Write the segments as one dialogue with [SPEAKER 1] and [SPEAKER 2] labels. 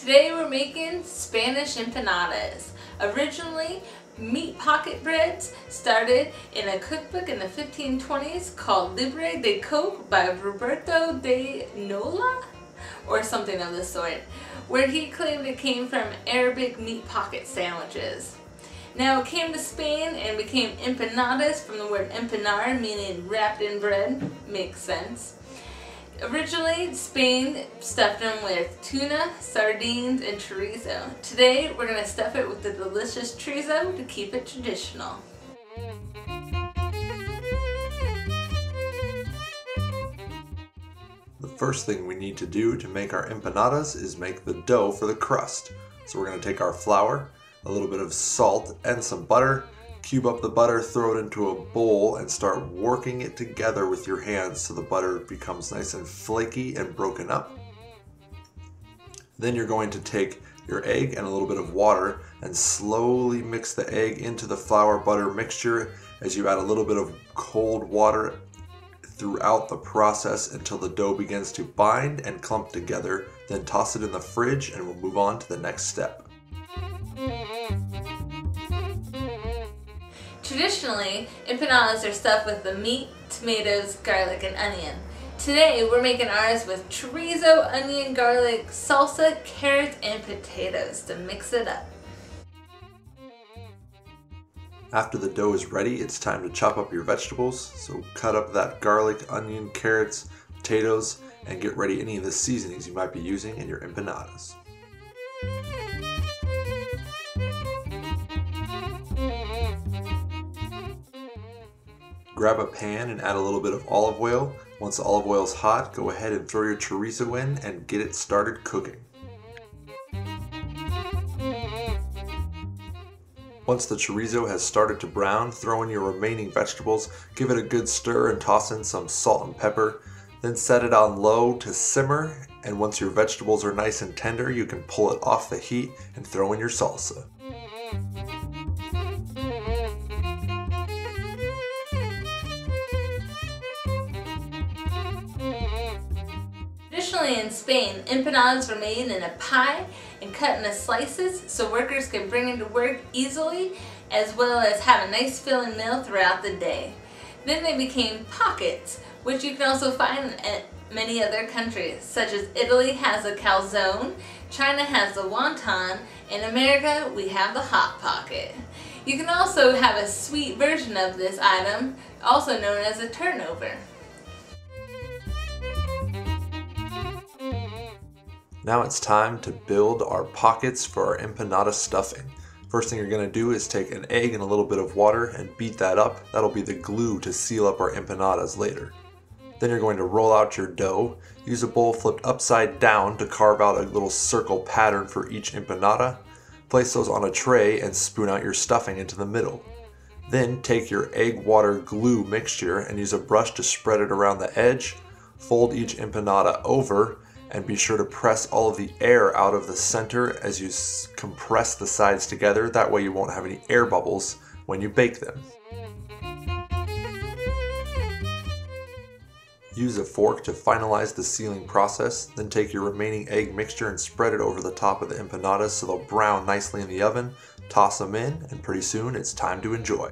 [SPEAKER 1] Today we're making Spanish empanadas. Originally, meat pocket breads started in a cookbook in the 1520s called Libre de Coke by Roberto de Nola, or something of the sort, where he claimed it came from Arabic meat pocket sandwiches. Now it came to Spain and became empanadas from the word empanar, meaning wrapped in bread. Makes sense. Originally, Spain stuffed them with tuna, sardines, and chorizo. Today, we're going to stuff it with the delicious chorizo to keep it traditional.
[SPEAKER 2] The first thing we need to do to make our empanadas is make the dough for the crust. So we're going to take our flour, a little bit of salt, and some butter, cube up the butter, throw it into a bowl, and start working it together with your hands so the butter becomes nice and flaky and broken up. Then you're going to take your egg and a little bit of water and slowly mix the egg into the flour butter mixture as you add a little bit of cold water throughout the process until the dough begins to bind and clump together. Then toss it in the fridge and we'll move on to the next step.
[SPEAKER 1] Traditionally, empanadas are stuffed with the meat, tomatoes, garlic, and onion. Today, we're making ours with chorizo, onion, garlic, salsa, carrots, and potatoes to mix it up.
[SPEAKER 2] After the dough is ready, it's time to chop up your vegetables. So cut up that garlic, onion, carrots, potatoes, and get ready any of the seasonings you might be using in your empanadas. Grab a pan and add a little bit of olive oil. Once the olive oil is hot, go ahead and throw your chorizo in and get it started cooking. Once the chorizo has started to brown, throw in your remaining vegetables, give it a good stir and toss in some salt and pepper. Then set it on low to simmer, and once your vegetables are nice and tender, you can pull it off the heat and throw in your salsa.
[SPEAKER 1] Traditionally in Spain, empanadas were made in a pie and cut into slices so workers could bring them to work easily, as well as have a nice filling meal throughout the day. Then they became pockets, which you can also find at many other countries, such as Italy has a calzone, China has the wonton, in America we have the hot pocket. You can also have a sweet version of this item, also known as a turnover.
[SPEAKER 2] Now it's time to build our pockets for our empanada stuffing. First thing you're going to do is take an egg and a little bit of water and beat that up. That'll be the glue to seal up our empanadas later. Then you're going to roll out your dough. Use a bowl flipped upside down to carve out a little circle pattern for each empanada. Place those on a tray and spoon out your stuffing into the middle. Then take your egg water glue mixture and use a brush to spread it around the edge. Fold each empanada over and be sure to press all of the air out of the center as you compress the sides together. That way you won't have any air bubbles when you bake them. Use a fork to finalize the sealing process, then take your remaining egg mixture and spread it over the top of the empanadas so they'll brown nicely in the oven. Toss them in, and pretty soon it's time to enjoy.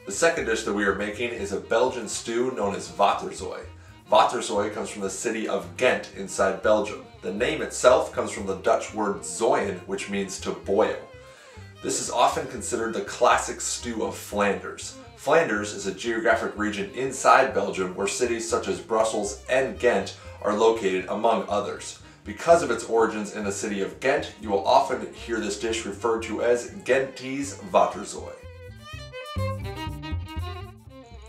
[SPEAKER 2] The second dish that we are making is a Belgian stew known as Waterzooi. Waterzooi comes from the city of Ghent inside Belgium. The name itself comes from the Dutch word zooien, which means to boil. This is often considered the classic stew of Flanders. Flanders is a geographic region inside Belgium where cities such as Brussels and Ghent are located, among others. Because of its origins in the city of Ghent, you will often hear this dish referred to as Ghentese Waterzooi.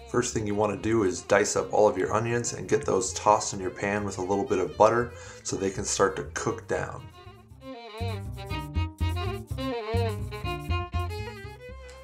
[SPEAKER 2] First thing you want to do is dice up all of your onions and get those tossed in your pan with a little bit of butter so they can start to cook down.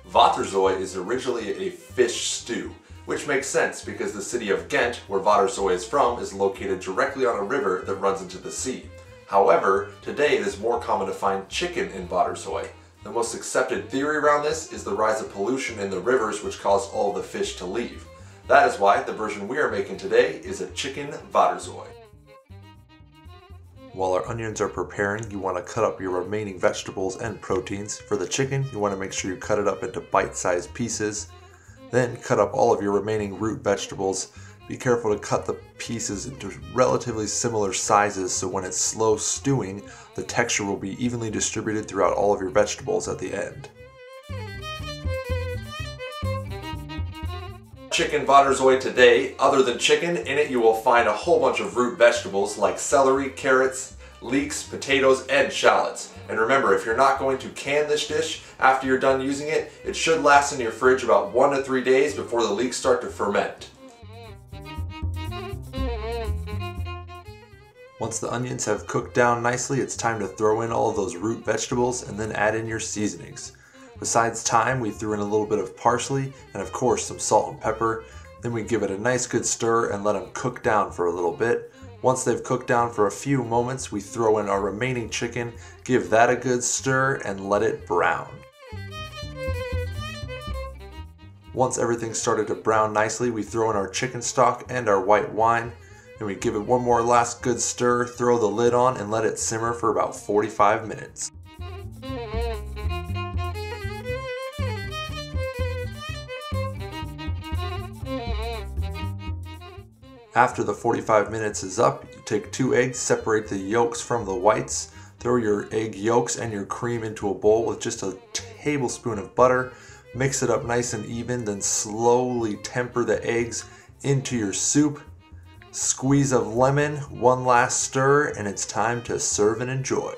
[SPEAKER 2] Waterzooi is originally a fish stew, which makes sense because the city of Ghent, where Waterzooi is from, is located directly on a river that runs into the sea. However, today it is more common to find chicken in Waterzooi. The most accepted theory around this is the rise of pollution in the rivers which caused all the fish to leave. That is why the version we are making today is a chicken Waterzooi. While our onions are preparing, you want to cut up your remaining vegetables and proteins. For the chicken, you want to make sure you cut it up into bite-sized pieces. Then cut up all of your remaining root vegetables. Be careful to cut the pieces into relatively similar sizes so when it's slow stewing, the texture will be evenly distributed throughout all of your vegetables at the end. Chicken Waterzooi today, other than chicken, in it you will find a whole bunch of root vegetables like celery, carrots, leeks, potatoes, and shallots. And remember, if you're not going to can this dish after you're done using it, it should last in your fridge about 1 to 3 days before the leeks start to ferment. Once the onions have cooked down nicely, it's time to throw in all of those root vegetables and then add in your seasonings. Besides thyme, we threw in a little bit of parsley and of course some salt and pepper. Then we give it a nice good stir and let them cook down for a little bit. Once they've cooked down for a few moments, we throw in our remaining chicken, give that a good stir, and let it brown. Once everything started to brown nicely, we throw in our chicken stock and our white wine. And we give it one more last good stir, throw the lid on, and let it simmer for about 45 minutes. After the 45 minutes is up, you take 2 eggs, separate the yolks from the whites, throw your egg yolks and your cream into a bowl with just a tablespoon of butter, mix it up nice and even, then slowly temper the eggs into your soup, squeeze of lemon, one last stir, and it's time to serve and enjoy.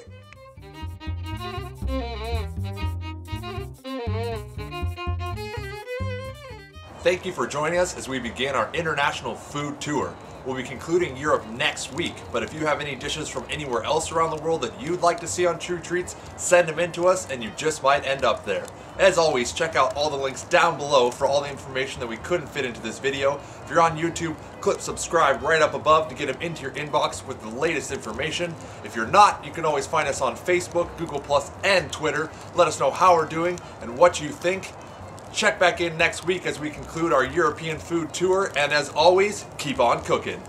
[SPEAKER 2] Thank you for joining us as we begin our international food tour. We'll be concluding Europe next week, but if you have any dishes from anywhere else around the world that you'd like to see on True Treats, send them in to us and you just might end up there. As always, check out all the links down below for all the information that we couldn't fit into this video. If you're on YouTube, click subscribe right up above to get them into your inbox with the latest information. If you're not, you can always find us on Facebook, Google+, and Twitter. Let us know how we're doing and what you think. Check back in next week as we conclude our European food tour, and as always, keep on cooking.